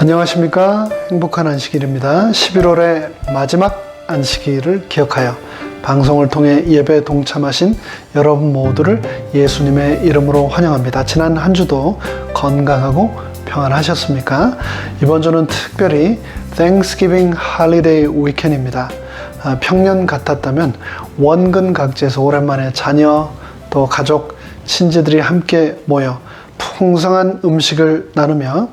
안녕하십니까. 행복한 안식일입니다. 11월의 마지막 안식일을 기억하여 방송을 통해 예배에 동참하신 여러분 모두를 예수님의 이름으로 환영합니다. 지난 한 주도 건강하고 평안하셨습니까? 이번 주는 특별히 Thanksgiving Holiday Weekend입니다. 평년 같았다면 원근 각지에서 오랜만에 자녀 또 가족, 친지들이 함께 모여 풍성한 음식을 나누며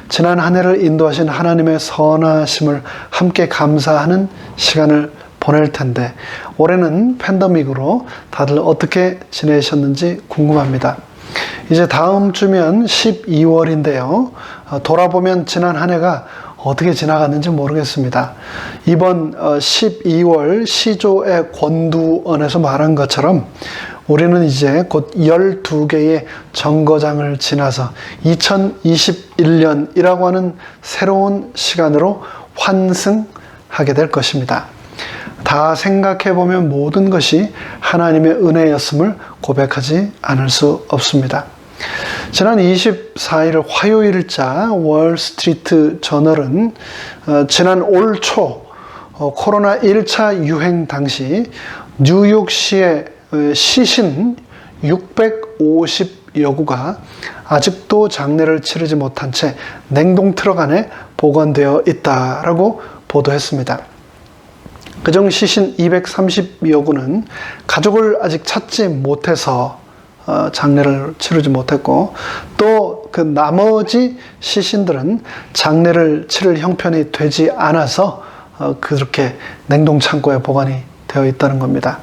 지난 한 해를 인도하신 하나님의 선하심을 함께 감사하는 시간을 보낼 텐데 올해는 팬데믹으로 다들 어떻게 지내셨는지 궁금합니다. 이제 다음 주면 12월인데요. 돌아보면 지난 한 해가 어떻게 지나갔는지 모르겠습니다. 이번 12월 시조의 권두원에서 말한 것처럼 우리는 이제 곧 12개의 정거장을 지나서 2021년이라고 하는 새로운 시간으로 환승하게 될 것입니다. 다 생각해보면 모든 것이 하나님의 은혜였음을 고백하지 않을 수 없습니다. 지난 24일 화요일자 월스트리트 저널은 지난 올 초 코로나 1차 유행 당시 뉴욕시의 시신 650여 구가 아직도 장례를 치르지 못한 채 냉동 트럭 안에 보관되어 있다라고 보도했습니다. 그중 시신 230여 구는 가족을 아직 찾지 못해서 장례를 치르지 못했고 또 그 나머지 시신들은 장례를 치를 형편이 되지 않아서 그렇게 냉동 창고에 보관이 되어 있다는 겁니다.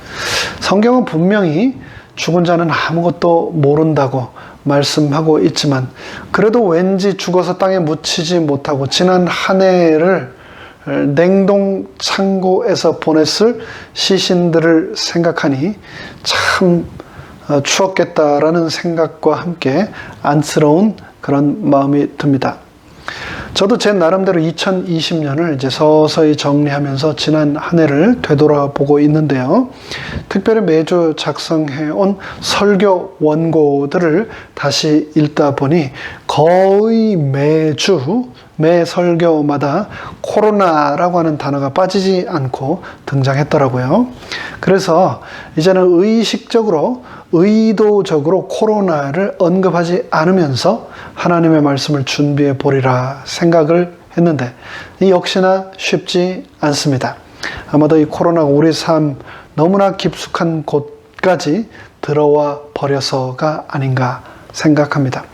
성경은 분명히 죽은 자는 아무것도 모른다고 말씀하고 있지만 그래도 왠지 죽어서 땅에 묻히지 못하고 지난 한 해를 냉동 창고에서 보냈을 시신들을 생각하니 참 추웠겠다라는 생각과 함께 안쓰러운 그런 마음이 듭니다. 저도 제 나름대로 2020년을 이제 서서히 정리하면서 지난 한 해를 되돌아보고 있는데요. 특별히 매주 작성해온 설교 원고들을 다시 읽다 보니 거의 매주 매 설교마다 코로나라고 하는 단어가 빠지지 않고 등장했더라고요. 그래서 이제는 의도적으로 코로나를 언급하지 않으면서 하나님의 말씀을 준비해 보리라 생각을 했는데 이 역시나 쉽지 않습니다. 아마도 이 코로나가 우리 삶 너무나 깊숙한 곳까지 들어와 버려서가 아닌가 생각합니다.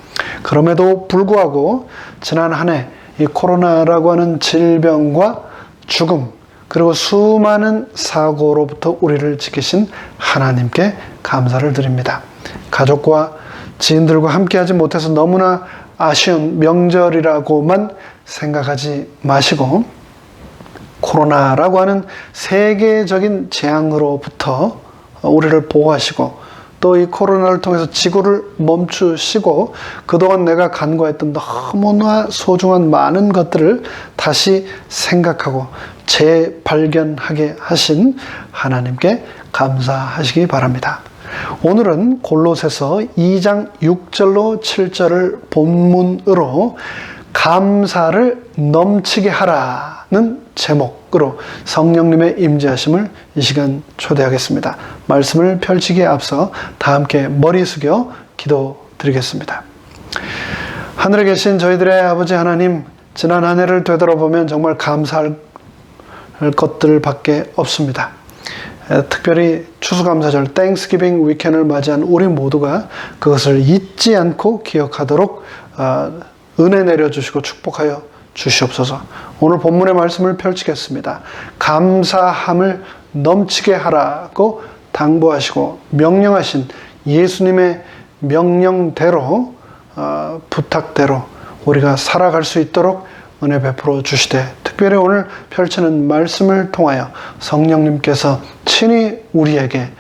그럼에도 불구하고 지난 한 해 이 코로나라고 하는 질병과 죽음 그리고 수많은 사고로부터 우리를 지키신 하나님께 감사를 드립니다. 가족과 지인들과 함께하지 못해서 너무나 아쉬운 명절이라고만 생각하지 마시고 코로나라고 하는 세계적인 재앙으로부터 우리를 보호하시고 또 이 코로나를 통해서 지구를 멈추시고 그동안 내가 간과했던 너무나 소중한 많은 것들을 다시 생각하고 재발견하게 하신 하나님께 감사하시기 바랍니다. 오늘은 골로새서 2장 6절로 7절을 본문으로 감사를 넘치게 하라는 제목으로 성령님의 임재하심을 이 시간 초대하겠습니다. 말씀을 펼치기에 앞서 다 함께 머리 숙여 기도드리겠습니다. 하늘에 계신 저희들의 아버지 하나님, 지난 한 해를 되돌아보면 정말 감사할 것들밖에 없습니다. 특별히 추수감사절 땡스기빙 위켄을 맞이한 우리 모두가 그것을 잊지 않고 기억하도록 은혜 내려주시고 축복하여 주시옵소서. 오늘 본문의 말씀을 펼치겠습니다. 감사함을 넘치게 하라고 당부하시고 명령하신 예수님의 명령대로 부탁대로 우리가 살아갈 수 있도록 은혜 베풀어 주시되 특별히 오늘 펼치는 말씀을 통하여 성령님께서 친히 우리에게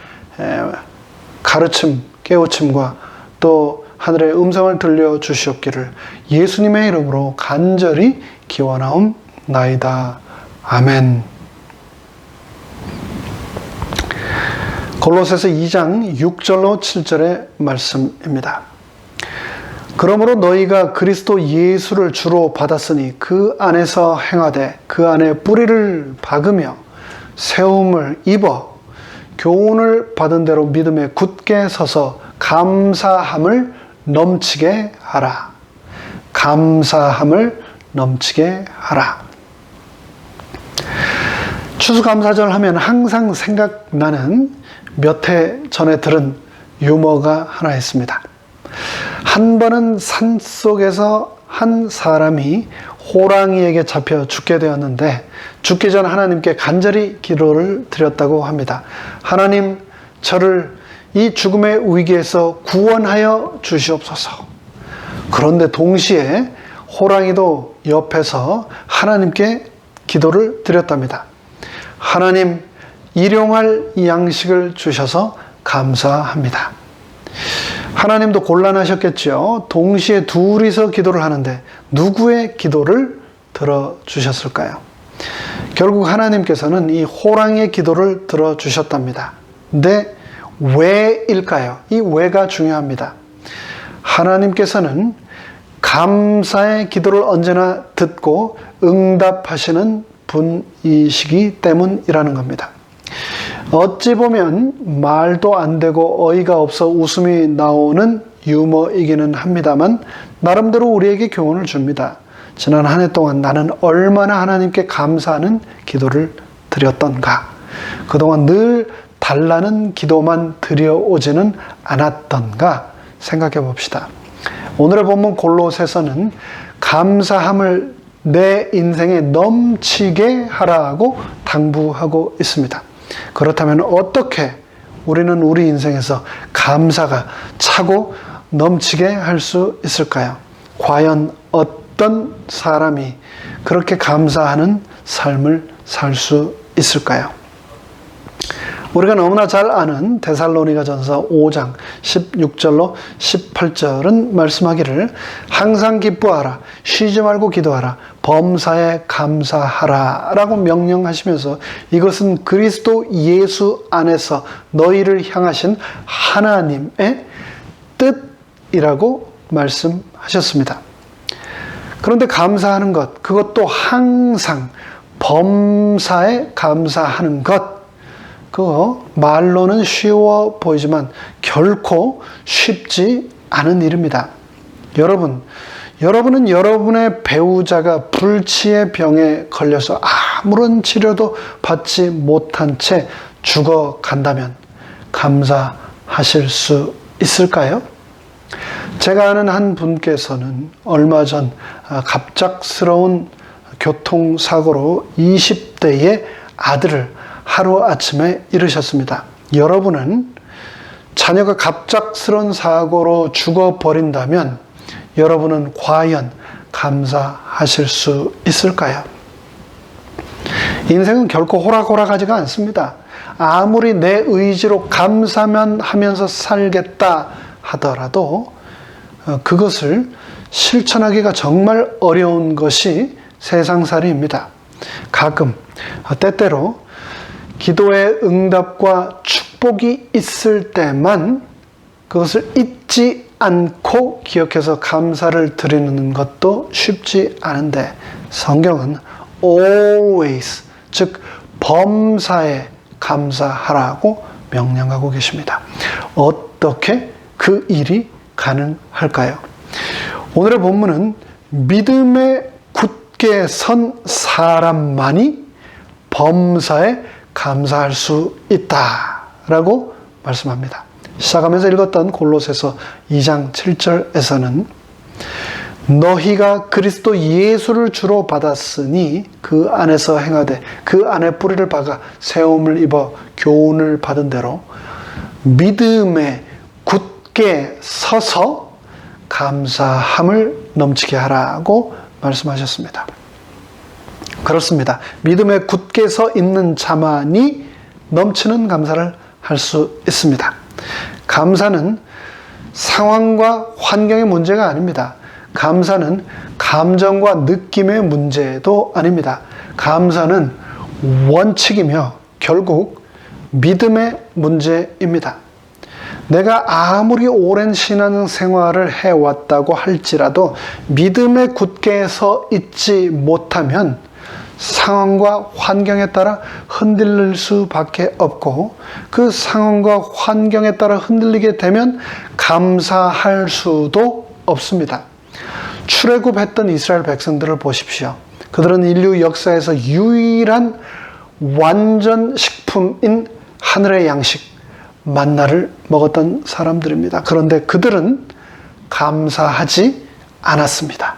가르침, 깨우침과 또 하늘의 음성을 들려주시옵기를 예수님의 이름으로 간절히 기원하옵나이다. 아멘. 골로새서 2장 6절로 7절의 말씀입니다. 그러므로 너희가 그리스도 예수를 주로 받았으니 그 안에서 행하되 그 안에 뿌리를 박으며 세움을 입어 교훈을 받은 대로 믿음에 굳게 서서 감사함을 넘치게 하라. 감사함을 넘치게 하라. 추수감사절 하면 항상 생각나는 몇 해 전에 들은 유머가 하나 있습니다. 한 번은 산속에서 한 사람이 호랑이에게 잡혀 죽게 되었는데 죽기 전 하나님께 간절히 기도를 드렸다고 합니다. 하나님, 저를 이 죽음의 위기에서 구원하여 주시옵소서. 그런데 동시에 호랑이도 옆에서 하나님께 기도를 드렸답니다. 하나님, 일용할 양식을 주셔서 감사합니다. 하나님도 곤란하셨겠죠. 동시에 둘이서 기도를 하는데 누구의 기도를 들어주셨을까요? 결국 하나님께서는 이 호랑이의 기도를 들어주셨답니다. 근데 왜일까요? 이 왜가 중요합니다. 하나님께서는 감사의 기도를 언제나 듣고 응답하시는 분이시기 때문이라는 겁니다. 어찌 보면 말도 안 되고 어이가 없어 웃음이 나오는 유머이기는 합니다만 나름대로 우리에게 교훈을 줍니다. 지난 한 해 동안 나는 얼마나 하나님께 감사하는 기도를 드렸던가. 그동안 늘 달라는 기도만 드려오지는 않았던가 생각해 봅시다. 오늘의 본문 골로새서는 감사함을 내 인생에 넘치게 하라고 당부하고 있습니다. 그렇다면 어떻게 우리는 우리 인생에서 감사가 차고 넘치게 할 수 있을까요? 과연 어떤 사람이 그렇게 감사하는 삶을 살 수 있을까요? 우리가 너무나 잘 아는 데살로니가전서 5장 16절로 18절은 말씀하기를 항상 기뻐하라, 쉬지 말고 기도하라, 범사에 감사하라 라고 명령하시면서 이것은 그리스도 예수 안에서 너희를 향하신 하나님의 뜻이라고 말씀하셨습니다. 그런데 감사하는 것, 그것도 항상 범사에 감사하는 것, 그거 말로는 쉬워 보이지만 결코 쉽지 않은 일입니다. 여러분은 여러분의 배우자가 불치의 병에 걸려서 아무런 치료도 받지 못한 채 죽어간다면 감사하실 수 있을까요? 제가 아는 한 분께서는 얼마 전 갑작스러운 교통사고로 20대의 아들을 하루아침에 잃으셨습니다. 여러분은 자녀가 갑작스러운 사고로 죽어버린다면 여러분은 과연 감사하실 수 있을까요? 인생은 결코 호락호락하지가 않습니다. 아무리 내 의지로 감사만 하면서 살겠다 하더라도 그것을 실천하기가 정말 어려운 것이 세상살이입니다. 가끔, 때때로 기도의 응답과 축복이 있을 때만 그것을 잊지 않고 기억해서 감사를 드리는 것도 쉽지 않은데 성경은 always, 즉 범사에 감사하라고 명령하고 계십니다. 어떻게 그 일이 가능할까요? 오늘의 본문은 믿음에 굳게 선 사람만이 범사에 감사할 수 있다라고 말씀합니다. 시작하면서 읽었던 골로새서 2장 7절에서는 너희가 그리스도 예수를 주로 받았으니 그 안에서 행하되 그 안에 뿌리를 박아 세움을 입어 교훈을 받은 대로 믿음에 굳게 서서 감사함을 넘치게 하라고 말씀하셨습니다. 그렇습니다. 믿음에 굳게 서 있는 자만이 넘치는 감사를 할 수 있습니다. 감사는 상황과 환경의 문제가 아닙니다. 감사는 감정과 느낌의 문제도 아닙니다. 감사는 원칙이며 결국 믿음의 문제입니다. 내가 아무리 오랜 신앙 생활을 해왔다고 할지라도 믿음에 굳게 서 있지 못하면 상황과 환경에 따라 흔들릴 수밖에 없고, 그 상황과 환경에 따라 흔들리게 되면 감사할 수도 없습니다. 출애굽했던 이스라엘 백성들을 보십시오. 그들은 인류 역사에서 유일한 완전 식품인 하늘의 양식 만나를 먹었던 사람들입니다. 그런데 그들은 감사하지 않았습니다.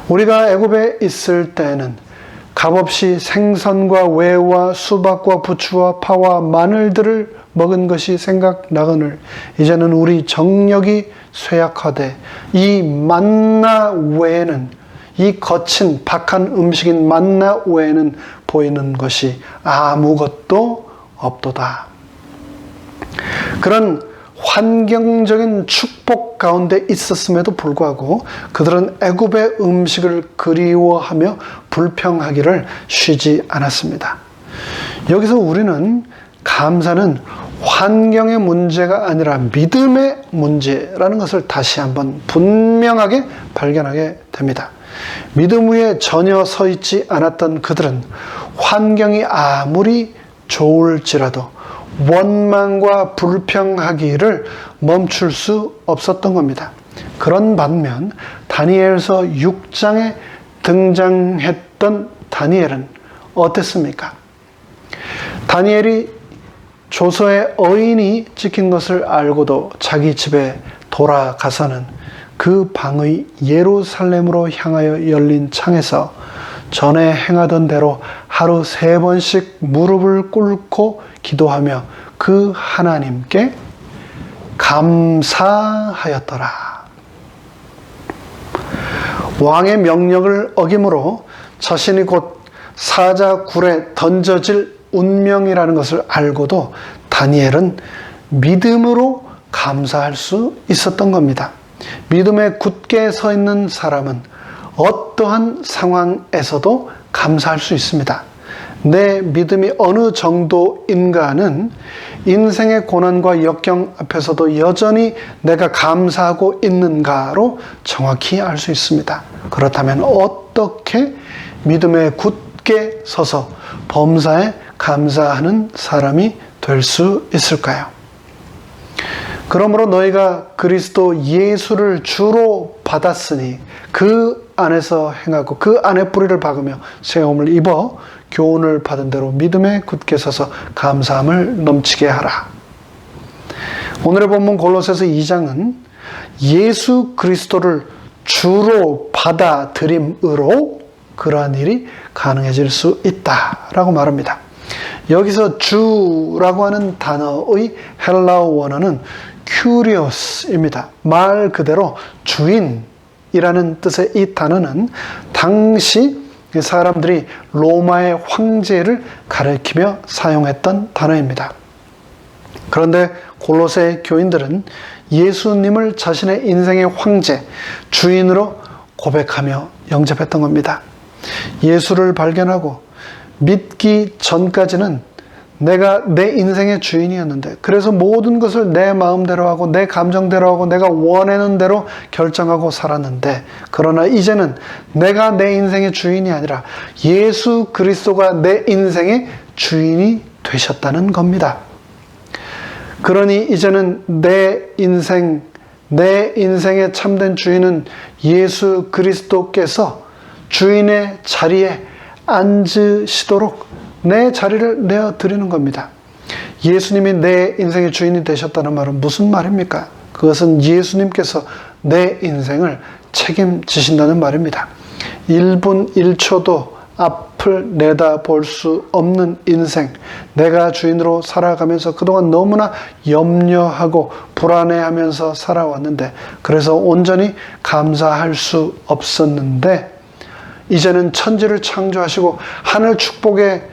우리가 애굽에 있을 때에는 값없이 생선과 외와 수박과 부추와 파와 마늘들을 먹은 것이 생각나거늘 이제는 우리 정력이 쇠약하되 이 만나 외에는, 이 거친 박한 음식인 만나 외에는 보이는 것이 아무것도 없도다. 그런 환경적인 축복 가운데 있었음에도 불구하고 그들은 애굽의 음식을 그리워하며 불평하기를 쉬지 않았습니다. 여기서 우리는 감사는 환경의 문제가 아니라 믿음의 문제라는 것을 다시 한번 분명하게 발견하게 됩니다. 믿음 위에 전혀 서 있지 않았던 그들은 환경이 아무리 좋을지라도 원망과 불평하기를 멈출 수 없었던 겁니다. 그런 반면 다니엘서 6장에 등장했던 다니엘은 어땠습니까? 다니엘이 조서의 어인이 찍힌 것을 알고도 자기 집에 돌아가서는 그 방의 예루살렘으로 향하여 열린 창에서 전에 행하던 대로 하루 3번씩 무릎을 꿇고 기도하며 그 하나님께 감사하였더라. 왕의 명령을 어김으로 자신이 곧 사자굴에 던져질 운명이라는 것을 알고도 다니엘은 믿음으로 감사할 수 있었던 겁니다. 믿음에 굳게 서 있는 사람은 어떠한 상황에서도 감사할 수 있습니다. 내 믿음이 어느 정도인가는 인생의 고난과 역경 앞에서도 여전히 내가 감사하고 있는가로 정확히 알 수 있습니다. 그렇다면 어떻게 믿음에 굳게 서서 범사에 감사하는 사람이 될 수 있을까요? 그러므로 너희가 그리스도 예수를 주로 받았으니 그 안에서 행하고 그 안에 뿌리를 박으며 세움을 입어 교훈을 받은 대로 믿음에 굳게 서서 감사함을 넘치게 하라. 오늘의 본문 골로새서 2장은 예수 그리스도를 주로 받아들임으로 그러한 일이 가능해질 수 있다라고 말합니다. 여기서 주라고 하는 단어의 헬라어 원어는 큐리오스입니다. 말 그대로 주인이라는 뜻의 이 단어는 당시 사람들이 로마의 황제를 가리키며 사용했던 단어입니다. 그런데 골로새 교인들은 예수님을 자신의 인생의 황제, 주인으로 고백하며 영접했던 겁니다. 예수를 발견하고 믿기 전까지는 내가 내 인생의 주인이었는데, 그래서 모든 것을 내 마음대로 하고 내 감정대로 하고 내가 원하는 대로 결정하고 살았는데, 그러나 이제는 내가 내 인생의 주인이 아니라 예수 그리스도가 내 인생의 주인이 되셨다는 겁니다. 그러니 이제는 내 인생의 참된 주인은 예수 그리스도께서 주인의 자리에 앉으시도록 내 자리를 내어드리는 겁니다. 예수님이 내 인생의 주인이 되셨다는 말은 무슨 말입니까? 그것은 예수님께서 내 인생을 책임지신다는 말입니다. 1분 1초도 앞을 내다볼 수 없는 인생, 내가 주인으로 살아가면서 그동안 너무나 염려하고 불안해하면서 살아왔는데, 그래서 온전히 감사할 수 없었는데, 이제는 천지를 창조하시고 하늘 축복의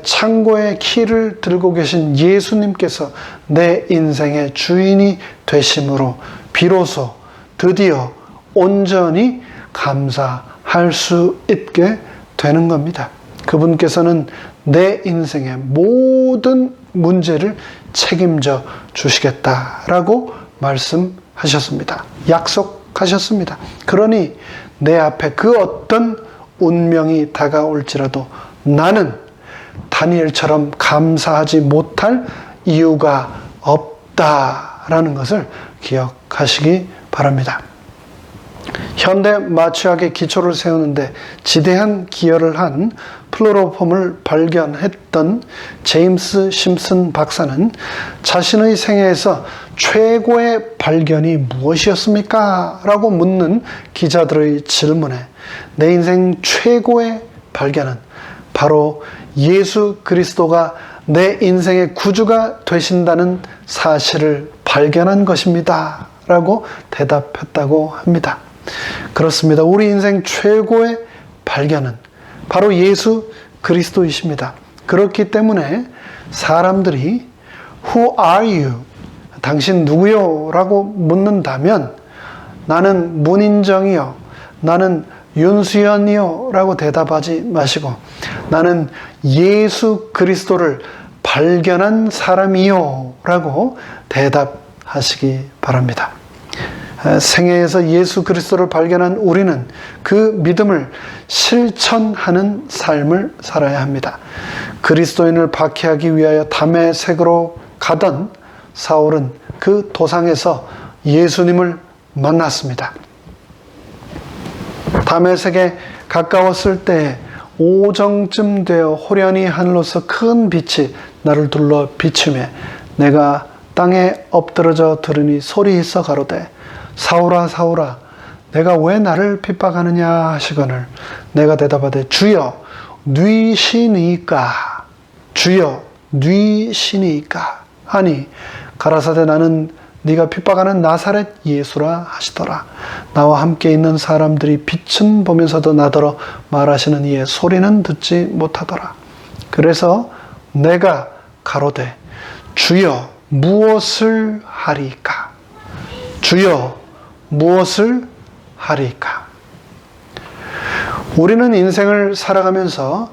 창고의 키를 들고 계신 예수님께서 내 인생의 주인이 되심으로 비로소 드디어 온전히 감사할 수 있게 되는 겁니다. 그분께서는 내 인생의 모든 문제를 책임져 주시겠다라고 말씀하셨습니다. 약속하셨습니다. 그러니 내 앞에 그 어떤 운명이 다가올지라도 나는 다니엘처럼 감사하지 못할 이유가 없다라는 것을 기억하시기 바랍니다. 현대 마취학의 기초를 세우는데 지대한 기여를 한 플루로폼을 발견했던 제임스 심슨 박사는 자신의 생애에서 최고의 발견이 무엇이었습니까? 라고 묻는 기자들의 질문에 내 인생 최고의 발견은 바로 예수 그리스도가 내 인생의 구주가 되신다는 사실을 발견한 것입니다. 라고 대답했다고 합니다. 그렇습니다. 우리 인생 최고의 발견은 바로 예수 그리스도이십니다. 그렇기 때문에 사람들이 Who are you? 당신 누구요? 라고 묻는다면 나는 문인정이요. 나는 윤수연이요. 라고 대답하지 마시고 나는 예수 그리스도를 발견한 사람이요. 라고 대답하시기 바랍니다. 생애에서 예수 그리스도를 발견한 우리는 그 믿음을 실천하는 삶을 살아야 합니다. 그리스도인을 박해하기 위하여 다메섹으로 가던 사울은 그 도상에서 예수님을 만났습니다. 다메섹에 가까웠을 때 오정쯤 되어 호련히 하늘로서 큰 빛이 나를 둘러 비추매 내가 땅에 엎드러져 들으니 소리 있어 가로되 사울아 사울아 내가 왜 나를 핍박하느냐 하시거늘 내가 대답하되 주여 뉘시니까 주여 뉘시니까 하니 가라사대 나는 네가 핍박하는 나사렛 예수라 하시더라. 나와 함께 있는 사람들이 빛은 보면서도 나더러 말하시는 이의 소리는 듣지 못하더라. 그래서 내가 가로되 주여 무엇을 하리까? 주여 무엇을 하리까? 우리는 인생을 살아가면서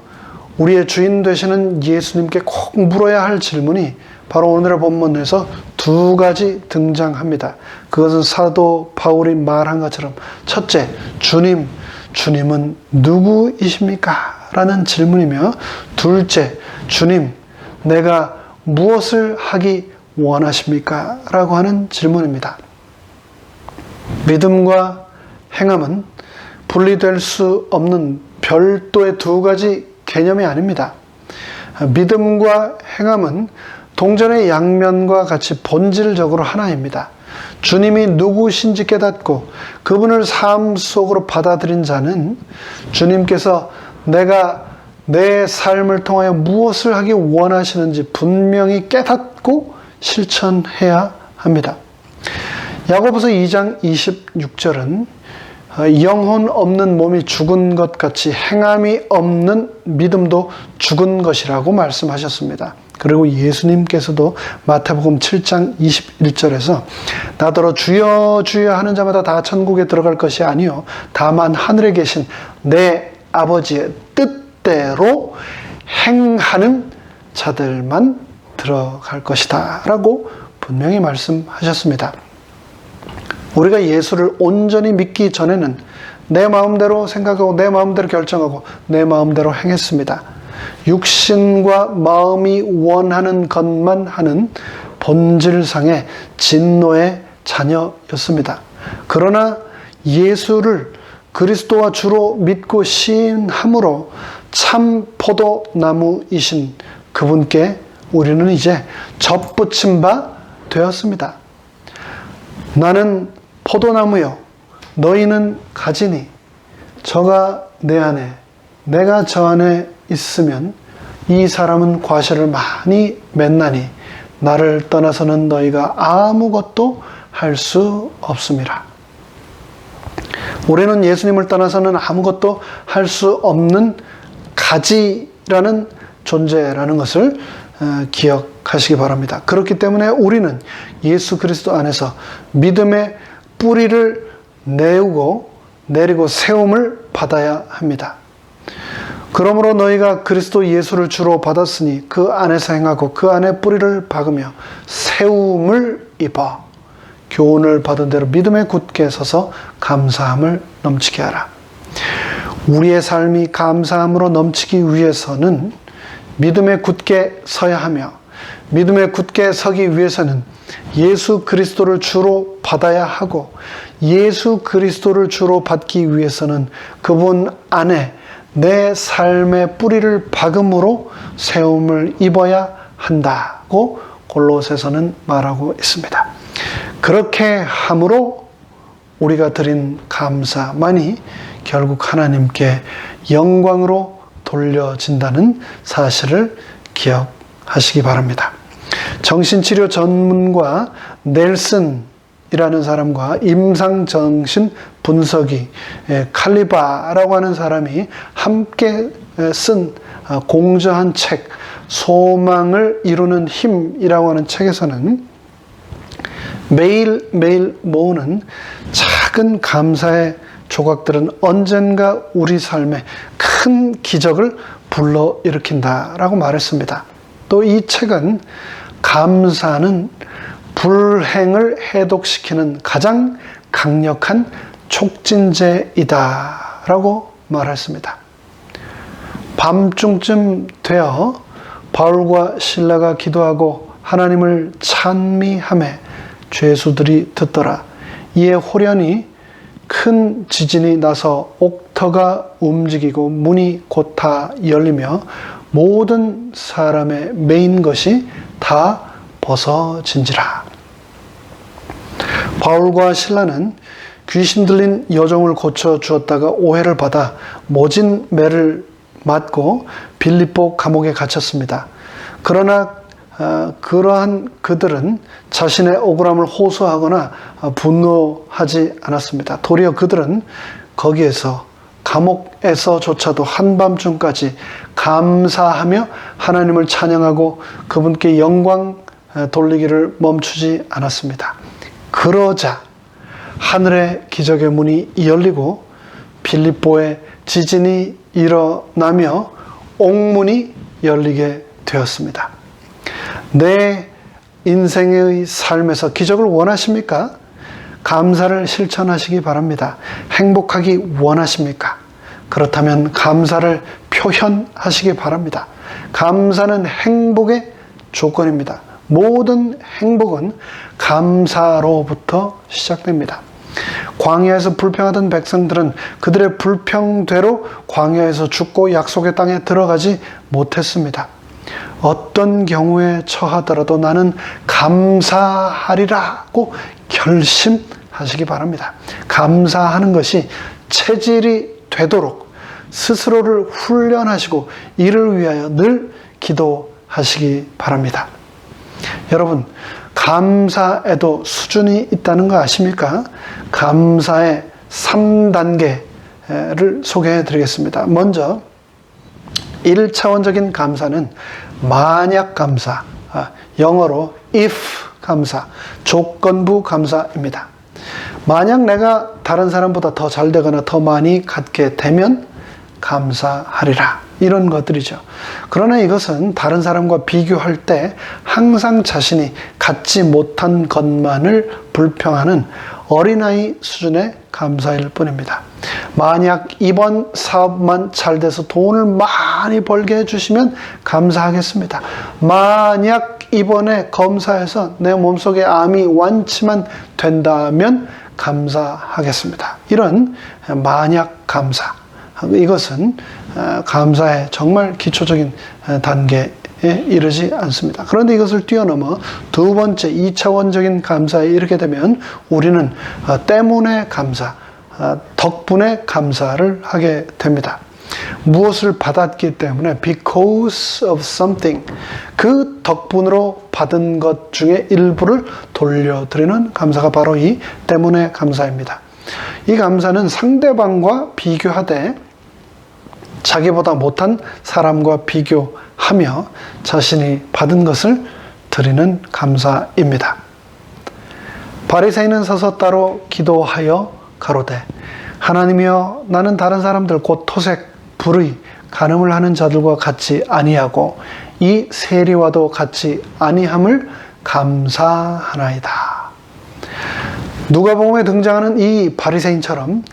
우리의 주인 되시는 예수님께 꼭 물어야 할 질문이 바로 오늘의 본문에서 두 가지 등장합니다. 그것은 사도 바울이 말한 것처럼 첫째, 주님은 누구이십니까? 라는 질문이며 둘째, 주님, 내가 무엇을 하기 원하십니까? 라고 하는 질문입니다. 믿음과 행함은 분리될 수 없는 별도의 두 가지 개념이 아닙니다. 믿음과 행함은 동전의 양면과 같이 본질적으로 하나입니다. 주님이 누구신지 깨닫고 그분을 삶 속으로 받아들인 자는 주님께서 내가 내 삶을 통하여 무엇을 하기 원하시는지 분명히 깨닫고 실천해야 합니다. 야고보서 2장 26절은 영혼 없는 몸이 죽은 것 같이 행함이 없는 믿음도 죽은 것이라고 말씀하셨습니다. 그리고 예수님께서도 마태복음 7장 21절에서 나더러 주여 주여 하는 자마다 다 천국에 들어갈 것이 아니요 다만 하늘에 계신 내 아버지의 뜻대로 행하는 자들만 들어갈 것이다 라고 분명히 말씀하셨습니다. 우리가 예수를 온전히 믿기 전에는 내 마음대로 생각하고 내 마음대로 결정하고 내 마음대로 행했습니다. 육신과 마음이 원하는 것만 하는 본질상의 진노의 자녀였습니다. 그러나 예수를 그리스도와 주로 믿고 시인함으로 참 포도나무이신 그분께 우리는 이제 접붙임 바 되었습니다. 나는 포도나무요 너희는 가지니 저가 내 안에 내가 저 안에 있으면 이 사람은 과실을 많이 맺나니 나를 떠나서는 너희가 아무것도 할 수 없음이라. 우리는 예수님을 떠나서는 아무것도 할 수 없는 가지라는 존재라는 것을 기억하시기 바랍니다. 그렇기 때문에 우리는 예수 그리스도 안에서 믿음의 뿌리를 내리고 세움을 받아야 합니다. 그러므로 너희가 그리스도 예수를 주로 받았으니 그 안에서 행하고 그 안에 뿌리를 박으며 세움을 입어 교훈을 받은 대로 믿음에 굳게 서서 감사함을 넘치게 하라. 우리의 삶이 감사함으로 넘치기 위해서는 믿음에 굳게 서야 하며, 믿음에 굳게 서기 위해서는 예수 그리스도를 주로 받아야 하고, 예수 그리스도를 주로 받기 위해서는 그분 안에 내 삶의 뿌리를 박음으로 세움을 입어야 한다고 골로새서는 말하고 있습니다. 그렇게 함으로 우리가 드린 감사만이 결국 하나님께 영광으로 돌려진다는 사실을 기억하시기 바랍니다. 정신치료 전문가 넬슨이라는 사람과 임상정신 분석이 칼리바라고 하는 사람이 함께 쓴 공저한 책 소망을 이루는 힘이라고 하는 책에서는 매일매일 모으는 작은 감사의 조각들은 언젠가 우리 삶에 큰 기적을 불러일으킨다라고 말했습니다. 또 이 책은 감사는 불행을 해독시키는 가장 강력한 촉진제이다라고 말했습니다. 밤중쯤 되어 바울과 실라가 기도하고 하나님을 찬미하매 죄수들이 듣더라. 이에 호련히 큰 지진이 나서 옥터가 움직이고 문이 곧 다 열리며 모든 사람의 매인 것이 다 벗어진지라. 바울과 실라는 귀신 들린 여종을 고쳐 주었다가 오해를 받아 모진 매를 맞고 빌립보 감옥에 갇혔습니다. 그러나 그러한 그들은 자신의 억울함을 호소하거나 분노하지 않았습니다. 도리어 그들은 거기에서 감옥에서조차도 한밤중까지 감사하며 하나님을 찬양하고 그분께 영광 돌리기를 멈추지 않았습니다. 그러자 하늘의 기적의 문이 열리고 빌립보에 지진이 일어나며 옥문이 열리게 되었습니다. 내 인생의 삶에서 기적을 원하십니까? 감사를 실천하시기 바랍니다. 행복하기 원하십니까? 그렇다면 감사를 표현하시기 바랍니다. 감사는 행복의 조건입니다. 모든 행복은 감사로부터 시작됩니다. 광야에서 불평하던 백성들은 그들의 불평대로 광야에서 죽고 약속의 땅에 들어가지 못했습니다. 어떤 경우에 처하더라도 나는 감사하리라고 결심하시기 바랍니다. 감사하는 것이 체질이 되도록 스스로를 훈련하시고 이를 위하여 늘 기도하시기 바랍니다. 여러분, 감사에도 수준이 있다는 거 아십니까? 감사의 3단계를 소개해 드리겠습니다. 먼저 1차원적인 감사는 만약 감사, 영어로 if 감사, 조건부 감사입니다. 만약 내가 다른 사람보다 더 잘 되거나 더 많이 갖게 되면 감사하리라. 이런 것들이죠. 그러나 이것은 다른 사람과 비교할 때 항상 자신이 갖지 못한 것만을 불평하는 어린아이 수준의 감사일 뿐입니다. 만약 이번 사업만 잘 돼서 돈을 많이 벌게 해주시면 감사하겠습니다. 만약 이번에 검사해서 내 몸속에 암이 완치만 된다면 감사하겠습니다. 이런 만약 감사, 이것은 감사의 정말 기초적인 단계에 이르지 않습니다. 그런데 이것을 뛰어넘어 두 번째 2차원적인 감사에 이르게 되면 우리는 때문에 감사, 덕분에 감사를 하게 됩니다. 무엇을 받았기 때문에 because of something, 그 덕분으로 받은 것 중에 일부를 돌려드리는 감사가 바로 이 때문에 감사입니다. 이 감사는 상대방과 비교하되 자기보다 못한 사람과 비교하며 자신이 받은 것을 드리는 감사입니다. 바리새인은 서서 따로 기도하여 가로되 하나님이여 나는 다른 사람들 곧 토색, 불의, 간음을 하는 자들과 같지 아니하고 이 세리와도 같지 아니함을 감사하나이다. 누가복음에 등장하는 이 바리새인처럼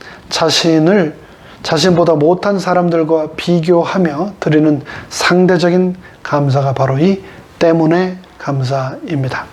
자신보다 못한 사람들과 비교하며 드리는 상대적인 감사가 바로 이 때문에 감사입니다.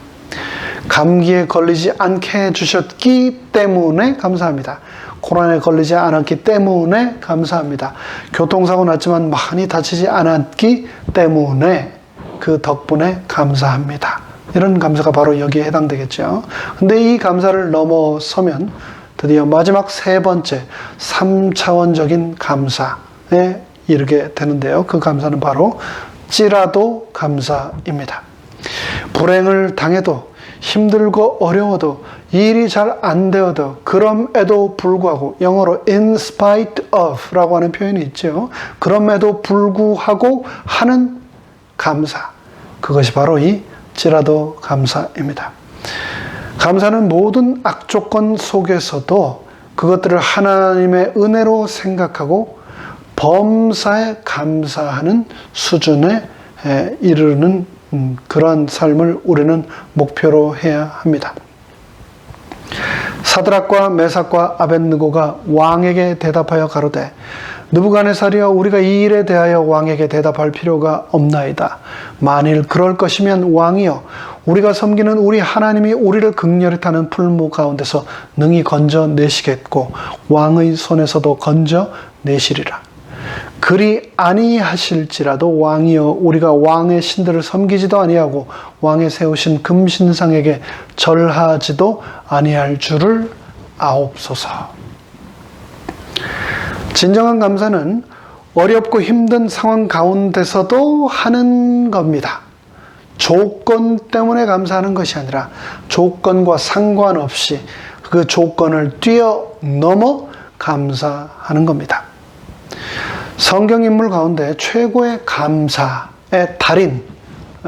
감기에 걸리지 않게 해주셨기 때문에 감사합니다. 코로나에 걸리지 않았기 때문에 감사합니다. 교통사고 났지만 많이 다치지 않았기 때문에 그 덕분에 감사합니다. 이런 감사가 바로 여기에 해당되겠죠. 근데 이 감사를 넘어서면 드디어 마지막 세 번째 3차원적인 감사에 이르게 되는데요. 그 감사는 바로 찌라도 감사입니다. 불행을 당해도 힘들고 어려워도 일이 잘 안 되어도 그럼에도 불구하고 영어로 in spite of 라고 하는 표현이 있죠. 그럼에도 불구하고 하는 감사. 그것이 바로 이 찌라도 감사입니다. 감사는 모든 악조건 속에서도 그것들을 하나님의 은혜로 생각하고 범사에 감사하는 수준에 이르는 그러한 삶을 우리는 목표로 해야 합니다. 사드락과 메삭과 아벳느고가 왕에게 대답하여 가로되 느부갓네살이여 우리가 이 일에 대하여 왕에게 대답할 필요가 없나이다. 만일 그럴 것이면 왕이여 우리가 섬기는 우리 하나님이 우리를 극렬히 타는 풀무 가운데서 능히 건져내시겠고 왕의 손에서도 건져내시리라. 그리 아니하실지라도 왕이여 우리가 왕의 신들을 섬기지도 아니하고 왕의 세우신 금신상에게 절하지도 아니할 줄을 아옵소서. 진정한 감사는 어렵고 힘든 상황 가운데서도 하는 겁니다. 조건 때문에 감사하는 것이 아니라 조건과 상관없이 그 조건을 뛰어넘어 감사하는 겁니다. 성경 인물 가운데 최고의 감사의 달인,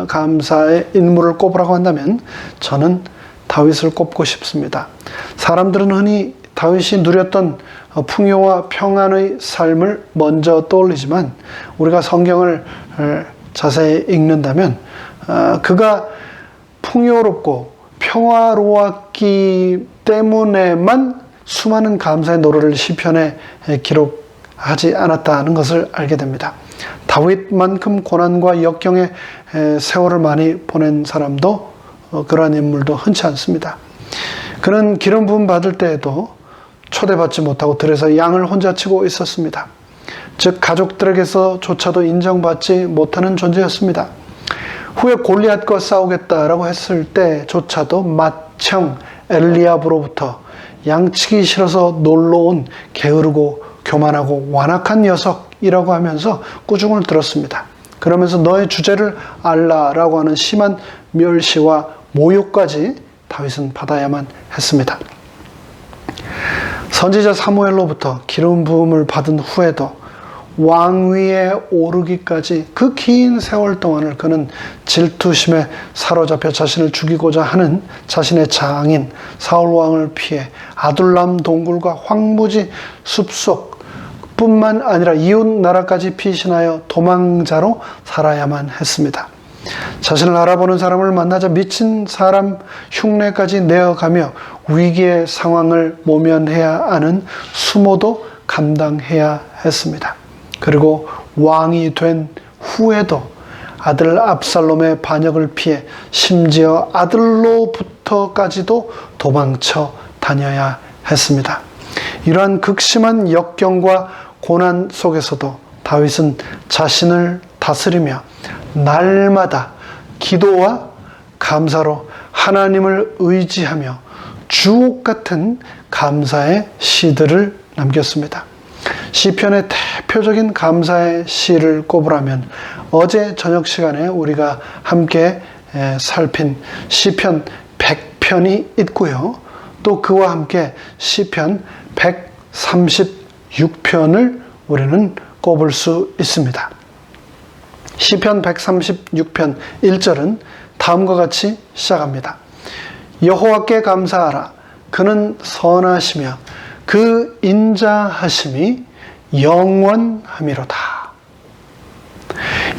감사의 인물을 꼽으라고 한다면 저는 다윗을 꼽고 싶습니다. 사람들은 흔히 다윗이 누렸던 풍요와 평안의 삶을 먼저 떠올리지만 우리가 성경을 자세히 읽는다면 그가 풍요롭고 평화로웠기 때문에만 수많은 감사의 노래를 시편에 기록하지 않았다는 것을 알게 됩니다. 다윗만큼 고난과 역경의 세월을 많이 보낸 사람도 그러한 인물도 흔치 않습니다. 그는 기름 부음 받을 때에도 초대받지 못하고 들에서 양을 혼자 치고 있었습니다. 즉 가족들에게서조차도 인정받지 못하는 존재였습니다. 후에 골리앗과 싸우겠다라고 했을 때조차도 맏형 엘리압으로부터 양치기 싫어서 놀러온 게으르고 교만하고 완악한 녀석이라고 하면서 꾸중을 들었습니다. 그러면서 너의 주제를 알라라고 하는 심한 멸시와 모욕까지 다윗은 받아야만 했습니다. 선지자 사무엘로부터 기름 부음을 받은 후에도 왕위에 오르기까지 그 긴 세월 동안을 그는 질투심에 사로잡혀 자신을 죽이고자 하는 자신의 장인 사울왕을 피해 아둘람 동굴과 황무지 숲속 뿐만 아니라 이웃 나라까지 피신하여 도망자로 살아야만 했습니다. 자신을 알아보는 사람을 만나자 미친 사람 흉내까지 내어가며 위기의 상황을 모면해야 하는 수모도 감당해야 했습니다. 그리고 왕이 된 후에도 아들 압살롬의 반역을 피해 심지어 아들로부터까지도 도망쳐 다녀야 했습니다. 이러한 극심한 역경과 고난 속에서도 다윗은 자신을 다스리며 날마다 기도와 감사로 하나님을 의지하며 주옥 같은 감사의 시들을 남겼습니다. 시편의 대표적인 감사의 시를 꼽으라면 어제 저녁 시간에 우리가 함께 살핀 시편 100편이 있고요. 또 그와 함께 시편 136편을 우리는 꼽을 수 있습니다. 시편 136편 1절은 다음과 같이 시작합니다. 여호와께 감사하라. 그는 선하시며 그 인자하심이 영원함이로다.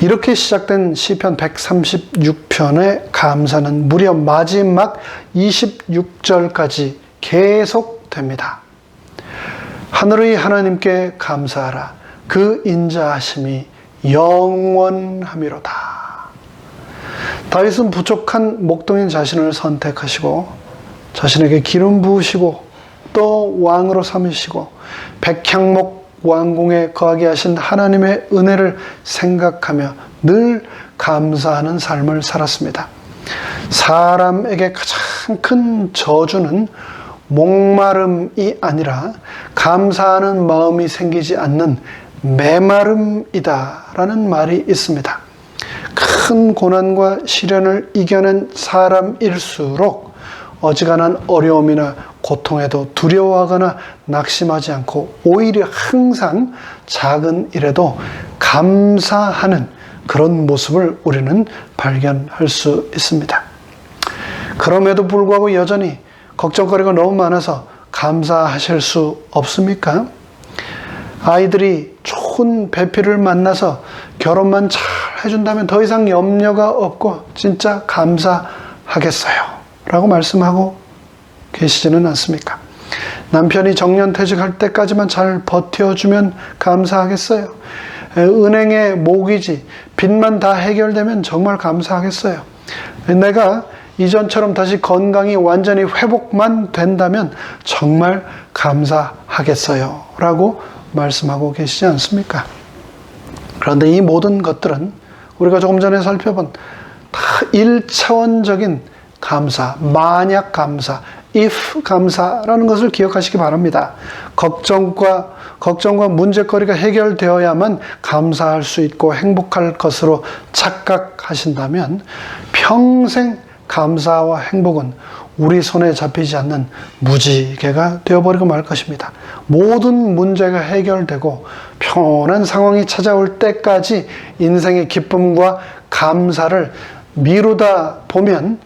이렇게 시작된 시편 136편의 감사는 무려 마지막 26절까지 계속됩니다. 하늘의 하나님께 감사하라. 그 인자하심이 영원함이로다. 다윗은 부족한 목동인 자신을 선택하시고 자신에게 기름 부으시고 또 왕으로 삼으시고 백향목 왕궁에 거하게 하신 하나님의 은혜를 생각하며 늘 감사하는 삶을 살았습니다. 사람에게 가장 큰 저주는 목마름이 아니라 감사하는 마음이 생기지 않는 메마름이다 라는 말이 있습니다. 큰 고난과 시련을 이겨낸 사람일수록 어지간한 어려움이나 고통에도 두려워하거나 낙심하지 않고 오히려 항상 작은 일에도 감사하는 그런 모습을 우리는 발견할 수 있습니다. 그럼에도 불구하고 여전히 걱정거리가 너무 많아서 감사하실 수 없습니까? 아이들이 좋은 배필을 만나서 결혼만 잘 해준다면 더 이상 염려가 없고 진짜 감사하겠어요 라고 말씀하고 계시지는 않습니까? 남편이 정년퇴직할 때까지만 잘 버텨주면 감사하겠어요. 은행의 모기지, 빚만 다 해결되면 정말 감사하겠어요. 내가 이전처럼 다시 건강이 완전히 회복만 된다면 정말 감사하겠어요 라고 말씀하고 계시지 않습니까? 그런데 이 모든 것들은 우리가 조금 전에 살펴본 다 1차원적인 감사, 만약 감사, if 감사라는 것을 기억하시기 바랍니다. 걱정과 문제거리가 해결되어야만 감사할 수 있고 행복할 것으로 착각하신다면 평생 감사와 행복은 우리 손에 잡히지 않는 무지개가 되어버리고 말 것입니다. 모든 문제가 해결되고 평온한 상황이 찾아올 때까지 인생의 기쁨과 감사를 미루다 보면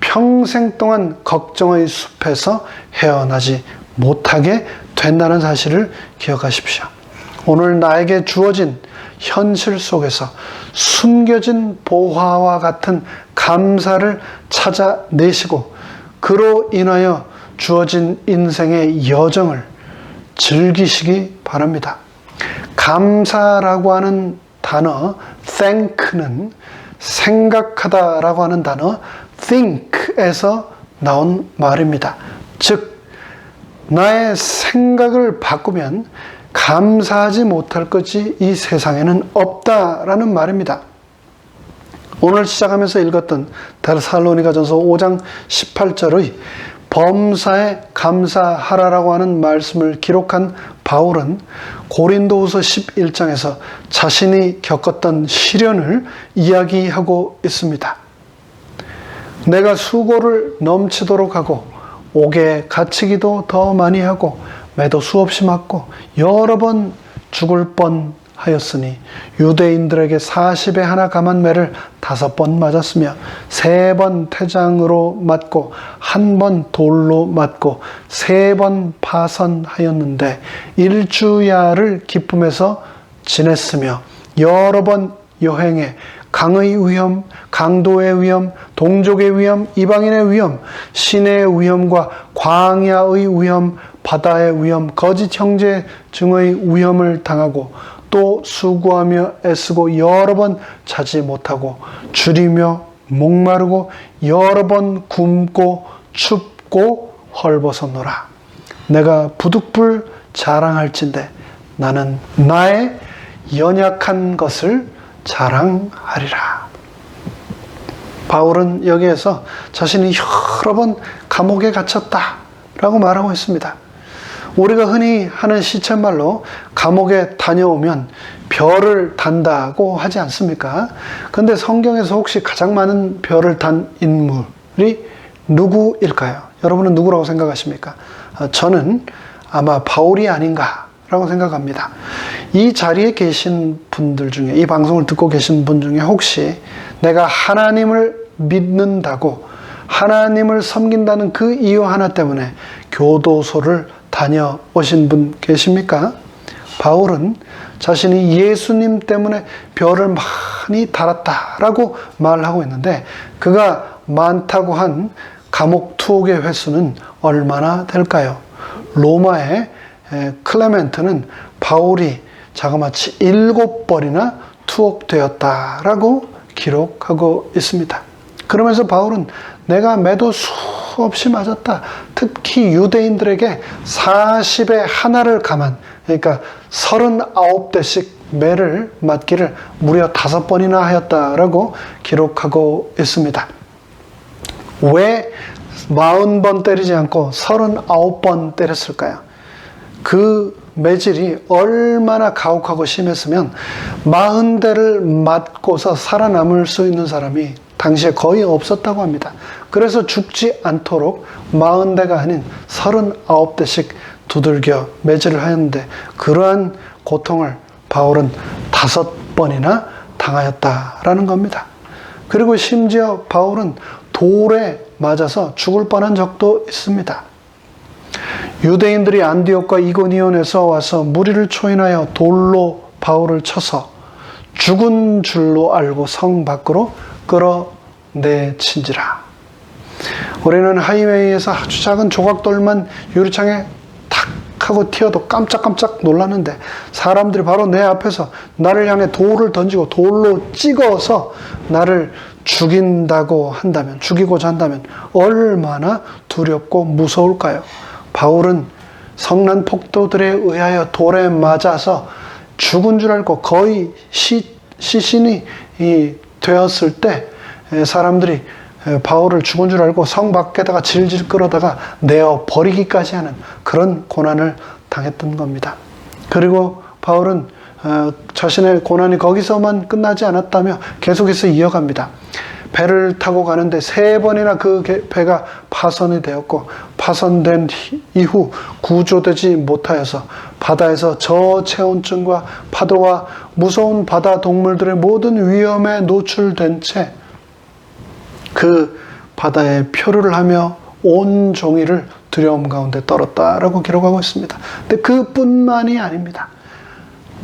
평생 동안 걱정의 숲에서 헤어나지 못하게 된다는 사실을 기억하십시오. 오늘 나에게 주어진 현실 속에서 숨겨진 보화와 같은 감사를 찾아내시고 그로 인하여 주어진 인생의 여정을 즐기시기 바랍니다. 감사라고 하는 단어 thank는 생각하다라고 하는 단어 think에서 나온 말입니다. 즉 나의 생각을 바꾸면 감사하지 못할 것이 이 세상에는 없다라는 말입니다. 오늘 시작하면서 읽었던 데살로니가전서 5장 18절의 범사에 감사하라라고 하는 말씀을 기록한 바울은 고린도후서 11장에서 자신이 겪었던 시련을 이야기하고 있습니다. 내가 수고를 넘치도록 하고 옥에 갇히기도 더 많이 하고 매도 수없이 맞고 여러 번 죽을 뻔하였으니 유대인들에게 40에 하나 감한 매를 5번 맞았으며 3번 태장으로 맞고 1번 돌로 맞고 3번 파선하였는데 일주야를 기쁨에서 지냈으며 여러 번 여행에 강의 위험, 강도의 위험, 동족의 위험, 이방인의 위험, 신의 위험과 광야의 위험, 바다의 위험, 거짓 형제 증의 위험을 당하고 또 수고하며 애쓰고 여러 번 자지 못하고 줄이며 목마르고 여러 번 굶고 춥고 헐벗었노라. 내가 부득불 자랑할진대 나는 나의 연약한 것을 자랑하리라. 바울은 여기에서 자신이 여러 번 감옥에 갇혔다 라고 말하고 있습니다. 우리가 흔히 하는 시쳇말로 감옥에 다녀오면 별을 단다고 하지 않습니까? 근데 성경에서 혹시 가장 많은 별을 단 인물이 누구일까요? 여러분은 누구라고 생각하십니까? 저는 아마 바울이 아닌가 라고 생각합니다. 이 자리에 계신 분들 중에, 이 방송을 듣고 계신 분 중에 혹시 내가 하나님을 믿는다고 하나님을 섬긴다는 그 이유 하나 때문에 교도소를 다녀오신 분 계십니까? 바울은 자신이 예수님 때문에 별을 많이 달았다라고 말하고 있는데, 그가 많다고 한 감옥 투옥의 횟수는 얼마나 될까요? 로마의 클레멘트는 바울이 자그마치 7번이나 투옥되었다라고 기록하고 있습니다. 그러면서 바울은 내가 매도 수없이 맞았다. 특히 유대인들에게 40의 하나를 감한, 그러니까 39대씩 매를 맞기를 무려 5번이나 하였다라고 기록하고 있습니다. 왜 40번 때리지 않고 39번 때렸을까요? 그 매질이 얼마나 가혹하고 심했으면 40대를 맞고서 살아남을 수 있는 사람이 당시에 거의 없었다고 합니다. 그래서 죽지 않도록 40대가 아닌 39대씩 두들겨 매질을 하였는데, 그러한 고통을 바울은 5번이나 당하였다라는 겁니다. 그리고 심지어 바울은 돌에 맞아서 죽을 뻔한 적도 있습니다. 유대인들이 안디옥과 이고니온에서 와서 무리를 초인하여 돌로 바울을 쳐서 죽은 줄로 알고 성 밖으로 끌어내친지라. 우리는 하이웨이에서 아주 작은 조각돌만 유리창에 탁 하고 튀어도 깜짝깜짝 놀랐는데, 사람들이 바로 내 앞에서 나를 향해 돌을 던지고 돌로 찍어서 나를 죽이고자 한다면 얼마나 두렵고 무서울까요? 바울은 성난 폭도들에 의하여 돌에 맞아서 죽은 줄 알고 거의 시신이 되었을 때 사람들이 바울을 죽은 줄 알고 성 밖에다가 질질 끌어다가 내어 버리기까지 하는 그런 고난을 당했던 겁니다. 그리고 바울은 자신의 고난이 거기서만 끝나지 않았다며 계속해서 이어갑니다. 배를 타고 가는데 3번이나 그 배가 파손이 되었고, 파손된 이후 구조되지 못하여서 바다에서 저체온증과 파도와 무서운 바다 동물들의 모든 위험에 노출된 채 그 바다에 표류를 하며 온 종일을 두려움 가운데 떨었다라고 기록하고 있습니다. 근데 그뿐만이 아닙니다.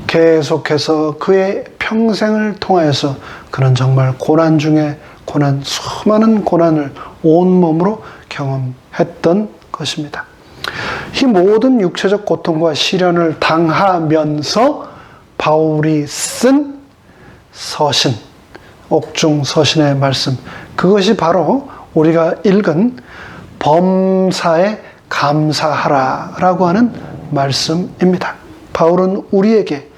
계속해서 그의 평생을 통하여서 그는 정말 고난 중에 고난, 수많은 고난을 온몸으로 경험했던 것입니다. 이 모든 육체적 고통과 시련을 당하면서 바울이 쓴 서신, 옥중 서신의 말씀, 그것이 바로 우리가 읽은 범사에 감사하라라고 하는 말씀입니다. 바울은 우리에게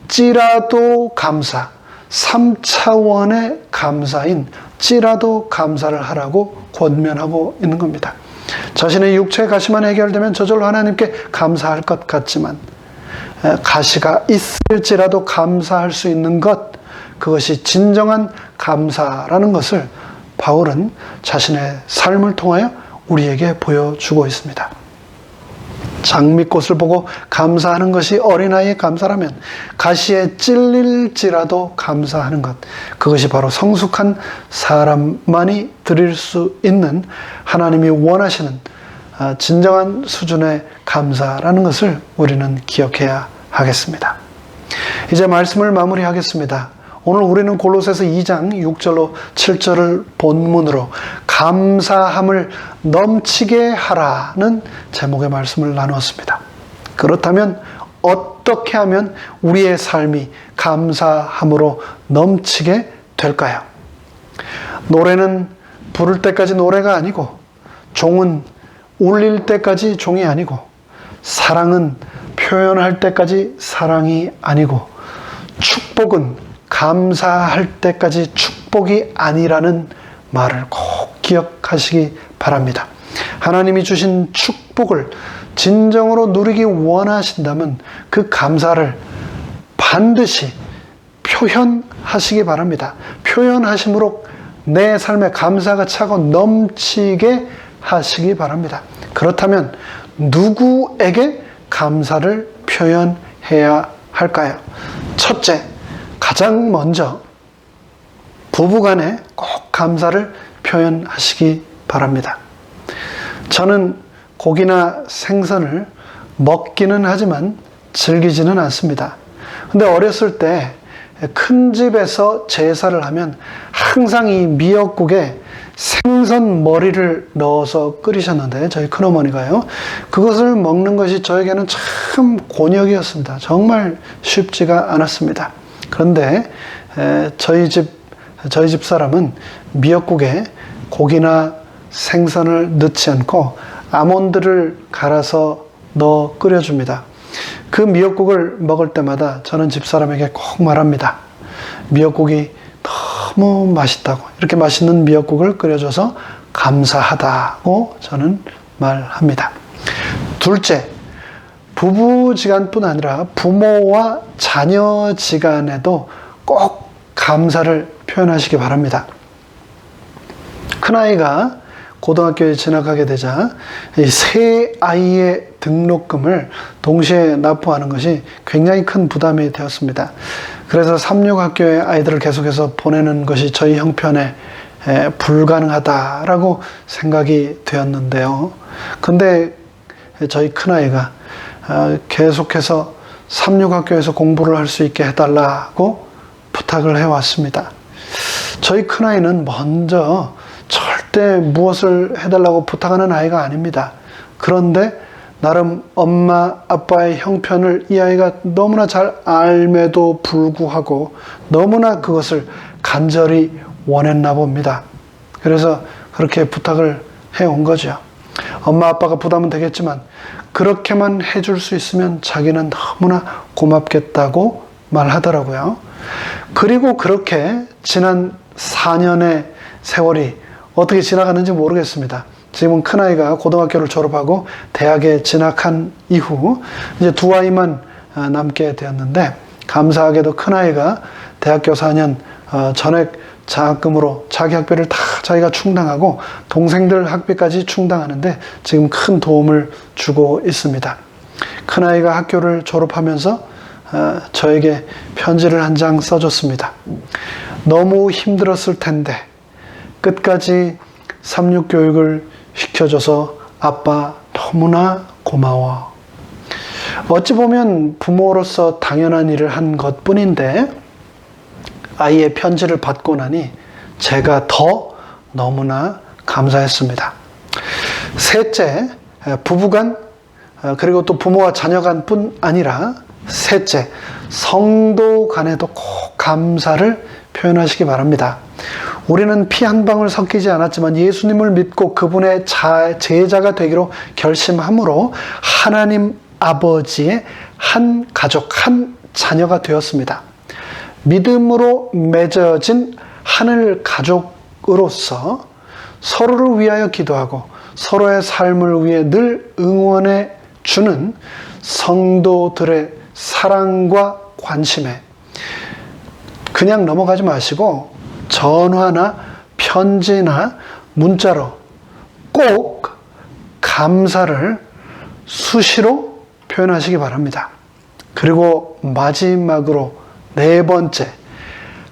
찌라도 감사, 3차원의 감사인 찌라도 감사를 하라고 권면하고 있는 겁니다. 자신의 육체의 가시만 해결되면 저절로 하나님께 감사할 것 같지만, 가시가 있을지라도 감사할 수 있는 것, 그것이 진정한 감사라는 것을 바울은 자신의 삶을 통하여 우리에게 보여주고 있습니다. 장미꽃을 보고 감사하는 것이 어린아이의 감사라면 가시에 찔릴지라도 감사하는 것, 그것이 바로 성숙한 사람만이 드릴 수 있는 하나님이 원하시는 진정한 수준의 감사라는 것을 우리는 기억해야 하겠습니다. 이제 말씀을 마무리하겠습니다. 오늘 우리는 골로새서 2장 6절로 7절을 본문으로 감사함을 넘치게 하라는 제목의 말씀을 나누었습니다. 그렇다면 어떻게 하면 우리의 삶이 감사함으로 넘치게 될까요? 노래는 부를 때까지 노래가 아니고, 종은 울릴 때까지 종이 아니고, 사랑은 표현할 때까지 사랑이 아니고, 축복은 감사할 때까지 축복이 아니라는 말을 꼭 기억하시기 바랍니다. 하나님이 주신 축복을 진정으로 누리기 원하신다면 그 감사를 반드시 표현하시기 바랍니다. 표현하심으로 내 삶에 감사가 차고 넘치게 하시기 바랍니다. 그렇다면 누구에게 감사를 표현해야 할까요? 첫째, 가장 먼저 부부간에 꼭 감사를 표현하시기 바랍니다. 저는 고기나 생선을 먹기는 하지만 즐기지는 않습니다. 근데 어렸을 때 큰 집에서 제사를 하면 항상 이 미역국에 생선 머리를 넣어서 끓이셨는데, 저희 큰어머니가요. 그것을 먹는 것이 저에게는 참 곤욕이었습니다. 정말 쉽지가 않았습니다. 그런데 저희 집 사람은 미역국에 고기나 생선을 넣지 않고 아몬드를 갈아서 넣어 끓여줍니다. 그 미역국을 먹을 때마다 저는 집사람에게 꼭 말합니다. 미역국이 너무 맛있다고, 이렇게 맛있는 미역국을 끓여줘서 감사하다고 저는 말합니다. 둘째, 부부지간뿐 아니라 부모와 자녀지간에도 꼭 감사를 표현하시기 바랍니다. 큰아이가 고등학교에 진학하게 되자 이 새 아이의 등록금을 동시에 납부하는 것이 굉장히 큰 부담이 되었습니다. 그래서 삼육학교에 아이들을 계속해서 보내는 것이 저희 형편에 불가능하다라고 생각이 되었는데요. 근데 저희 큰아이가 계속해서 삼육학교에서 공부를 할 수 있게 해달라고 부탁을 해왔습니다. 저희 큰아이는 먼저 절대 무엇을 해달라고 부탁하는 아이가 아닙니다. 그런데 나름 엄마, 아빠의 형편을 이 아이가 너무나 잘 알매도 불구하고 너무나 그것을 간절히 원했나 봅니다. 그래서 그렇게 부탁을 해온 거죠. 엄마, 아빠가 부담은 되겠지만 그렇게만 해줄 수 있으면 자기는 너무나 고맙겠다고 말하더라고요. 그리고 그렇게 지난 4년의 세월이 어떻게 지나가는지 모르겠습니다. 지금은 큰아이가 고등학교를 졸업하고 대학에 진학한 이후 이제 두 아이만 남게 되었는데, 감사하게도 큰아이가 대학교 4년 전액 장학금으로 자기 학비를 다 자기가 충당하고 동생들 학비까지 충당하는데 지금 큰 도움을 주고 있습니다. 큰아이가 학교를 졸업하면서 저에게 편지를 한 장 써줬습니다. 너무 힘들었을 텐데 끝까지 삼육교육을 시켜줘서 아빠 너무나 고마워. 어찌 보면 부모로서 당연한 일을 한 것뿐인데 아이의 편지를 받고 나니 제가 더 너무나 감사했습니다. 셋째, 부부간 그리고 또 부모와 자녀간 뿐 아니라 셋째, 성도 간에도 꼭 감사를 표현하시기 바랍니다. 우리는 피 한 방울 섞이지 않았지만 예수님을 믿고 그분의 제자가 되기로 결심함으로 하나님 아버지의 한 가족, 한 자녀가 되었습니다. 믿음으로 맺어진 하늘 가족으로서 서로를 위하여 기도하고 서로의 삶을 위해 늘 응원해 주는 성도들의 사랑과 관심에 그냥 넘어가지 마시고 전화나 편지나 문자로 꼭 감사를 수시로 표현하시기 바랍니다. 그리고 마지막으로 네 번째,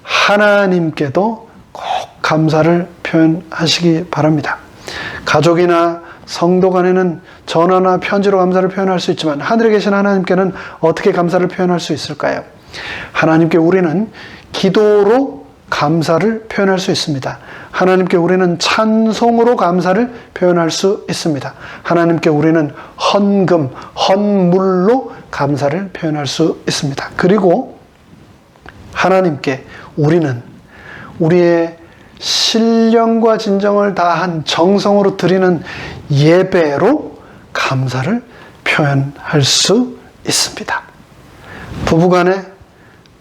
하나님께도 꼭 감사를 표현하시기 바랍니다. 가족이나 성도 간에는 전화나 편지로 감사를 표현할 수 있지만 하늘에 계신 하나님께는 어떻게 감사를 표현할 수 있을까요? 하나님께 우리는 기도로 감사를 표현할 수 있습니다. 하나님께 우리는 찬송으로 감사를 표현할 수 있습니다. 하나님께 우리는 헌금, 헌물로 감사를 표현할 수 있습니다. 그리고 하나님께 우리는 우리의 신령과 진정을 다한 정성으로 드리는 예배로 감사를 표현할 수 있습니다. 부부간에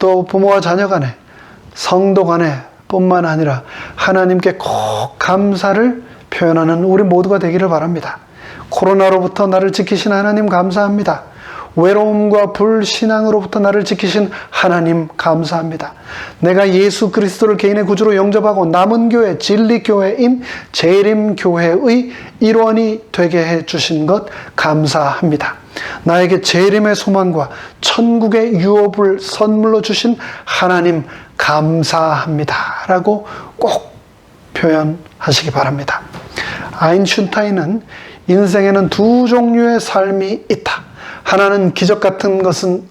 또 부모와 자녀간에 성도간에 뿐만 아니라 하나님께 꼭 감사를 표현하는 우리 모두가 되기를 바랍니다. 코로나로부터 나를 지키신 하나님 감사합니다. 외로움과 불신앙으로부터 나를 지키신 하나님 감사합니다. 내가 예수 그리스도를 개인의 구주로 영접하고 남은 교회, 진리교회인 재림교회의 일원이 되게 해주신 것 감사합니다. 나에게 재림의 소망과 천국의 유업을 선물로 주신 하나님 감사합니다. 라고 꼭 표현하시기 바랍니다. 아인슈타인은 인생에는 두 종류의 삶이 있다. 하나는 기적 같은 것은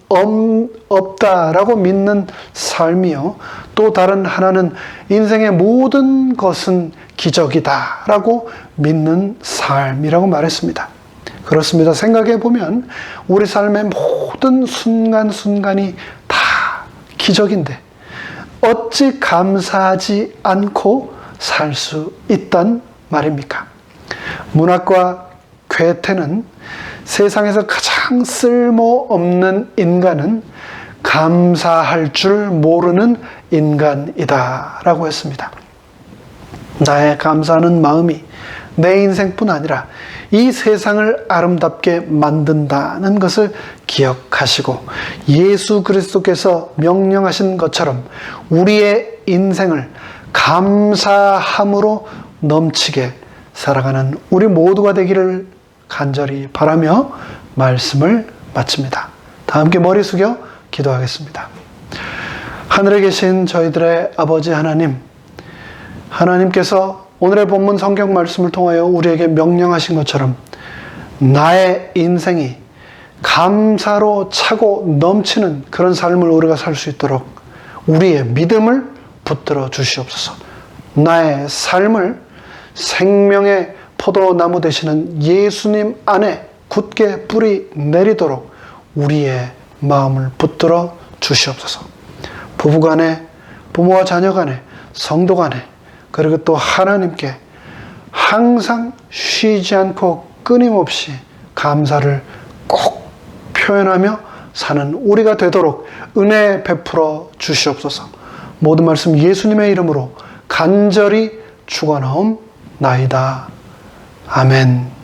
없다라고 믿는 삶이요. 또 다른 하나는 인생의 모든 것은 기적이다라고 믿는 삶이라고 말했습니다. 그렇습니다. 생각해 보면 우리 삶의 모든 순간순간이 다 기적인데 어찌 감사하지 않고 살 수 있단 말입니까? 문학과 괴테는 세상에서 가장 쓸모없는 인간은 감사할 줄 모르는 인간이다 라고 했습니다. 나의 감사하는 마음이 내 인생뿐 아니라 이 세상을 아름답게 만든다는 것을 기억하시고 예수 그리스도께서 명령하신 것처럼 우리의 인생을 감사함으로 넘치게 살아가는 우리 모두가 되기를 간절히 바라며 말씀을 마칩니다. 다 함께 머리 숙여 기도하겠습니다. 하늘에 계신 저희들의 아버지 하나님, 하나님께서 오늘의 본문 성경 말씀을 통하여 우리에게 명령하신 것처럼 나의 인생이 감사로 차고 넘치는 그런 삶을 우리가 살 수 있도록 우리의 믿음을 붙들어 주시옵소서. 나의 삶을 생명의 포도나무 되시는 예수님 안에 굳게 뿌리 내리도록 우리의 마음을 붙들어 주시옵소서. 부부간에, 부모와 자녀간에, 성도간에, 그리고 또 하나님께 항상 쉬지 않고 끊임없이 감사를 꼭 표현하며 사는 우리가 되도록 은혜 베풀어 주시옵소서. 모든 말씀 예수님의 이름으로 간절히 축원하옵나이다. 아멘.